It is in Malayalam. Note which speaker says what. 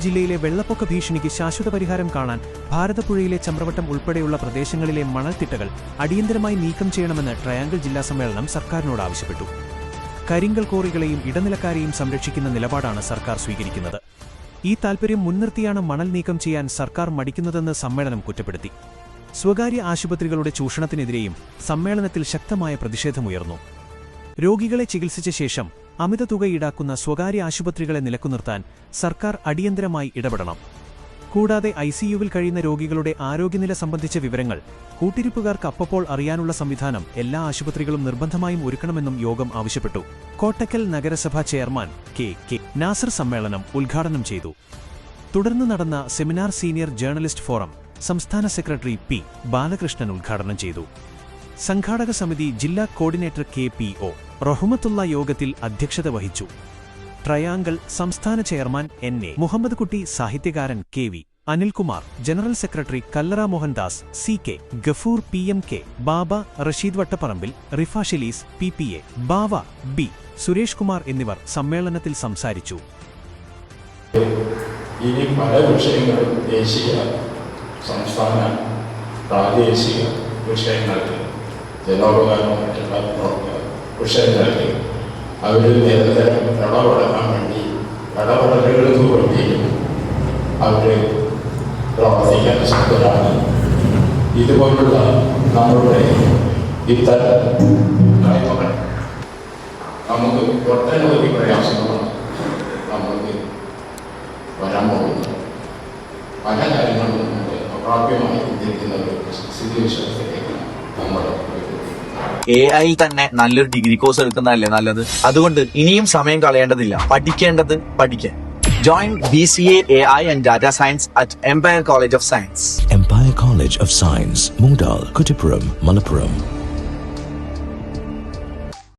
Speaker 1: ജില്ലയിലെ വെള്ളപ്പൊക്ക ഭീഷണിക്ക് ശാശ്വത പരിഹാരം കാണാൻ ഭാരതപ്പുഴയിലെ ചമ്രവട്ടം ഉൾപ്പെടെയുള്ള പ്രദേശങ്ങളിലെ മണൽത്തിട്ടകൾ അടിയന്തരമായി നീക്കം ചെയ്യണമെന്ന് ട്രയാങ്കിൾ ജില്ലാ സമ്മേളനം സർക്കാരിനോട് ആവശ്യപ്പെട്ടു. കരിങ്കൽ കോറികളെയും ഇടനിലക്കാരെയും സംരക്ഷിക്കുന്ന നിലപാടാണ് സർക്കാർ സ്വീകരിക്കുന്നത്. ഈ താൽപര്യം മുൻനിർത്തിയാണ് മണൽ നീക്കം ചെയ്യാൻ സർക്കാർ മടിക്കുന്നതെന്ന് സമ്മേളനം കുറ്റപ്പെടുത്തി. സ്വകാര്യ ആശുപത്രികളുടെ ചൂഷണത്തിനെതിരെയും സമ്മേളനത്തിൽ ശക്തമായ പ്രതിഷേധമുയർന്നു. രോഗികളെ ചികിത്സിച്ച ശേഷം അമിത തുക ഈടാക്കുന്ന സ്വകാര്യ ആശുപത്രികളെ നിലക്കുനിർത്താൻ സർക്കാർ അടിയന്തരമായി ഇടപെടണം. കൂടാതെ ICUവിൽ കഴിയുന്ന രോഗികളുടെ ആരോഗ്യനില സംബന്ധിച്ച വിവരങ്ങൾ കൂട്ടിരിപ്പുകാർക്ക് അപ്പോൾ അറിയാനുള്ള സംവിധാനം എല്ലാ ആശുപത്രികളും നിർബന്ധമായും ഒരുക്കണമെന്നും യോഗം ആവശ്യപ്പെട്ടു. കോട്ടക്കൽ നഗരസഭാ ചെയർമാൻ കെ നാസർ സമ്മേളനം ഉദ്ഘാടനം ചെയ്തു. തുടർന്ന് നടന്ന സെമിനാർ സീനിയർ ജേർണലിസ്റ്റ് ഫോറം സംസ്ഥാന സെക്രട്ടറി പി. ബാലകൃഷ്ണൻ ഉദ്ഘാടനം ചെയ്തു. സംഘാടക സമിതി ജില്ലാ കോർഡിനേറ്റർ KPO റഹ്മത്തുള്ള യോഗത്തിൽ അധ്യക്ഷത വഹിച്ചു. ട്രയാങ്കിൾ സംസ്ഥാന ചെയർമാൻ NA മുഹമ്മദ് കുട്ടി, സാഹിത്യകാരൻ KV അനിൽകുമാർ, ജനറൽ സെക്രട്ടറി കല്ലറ മോഹൻദാസ്, CK ഗഫൂർ, PMK ബാബ, റഷീദ് വട്ടപ്പറമ്പിൽ, റിഫ ഷെലീസ്, PPA ബാവ, B സുരേഷ് കുമാർ എന്നിവർ സമ്മേളനത്തിൽ സംസാരിച്ചു.
Speaker 2: ഇനി പല വിഷയങ്ങളും ദേശീയ, സംസ്ഥാന, പ്രാദേശിക വിഷയങ്ങൾക്ക് ജനോപകാരമായിട്ടുള്ള വിഷയങ്ങൾക്ക് അവർ നിരന്തരം ഇടപെടാൻ വേണ്ടി ഇടപെടലുകൾക്ക് വേണ്ടിയും അവർ പ്രവർത്തിക്കാൻ ശക്തരാണ്. ഇതുപോലുള്ള നമ്മളുടെ ഇത്തരം കാര്യങ്ങൾ നമുക്ക് ഒട്ടനവധി പ്രയാസങ്ങളാണ് നമുക്ക് വരാൻ പോകുന്നത്. പല കാര്യങ്ങളും നമുക്ക് അപ്രാപ്യമായി ഇരിക്കുന്ന ഒരു സ്ഥിതിവിശേഷത്തിലേക്ക് നമ്മൾ
Speaker 3: AI തന്നെ നല്ലൊരു ഡിഗ്രി കോഴ്സ് എടുക്കുന്നതല്ലേ നല്ലത്. അതുകൊണ്ട് ഇനിയും സമയം കളയേണ്ടതില്ല. പഠിക്കേണ്ടത് പഠിക്കാൻ. Join BCA AI and Data Science at Empire College of Science.
Speaker 4: Empire College of Science, Moondal, Kuttipuram, Malappuram.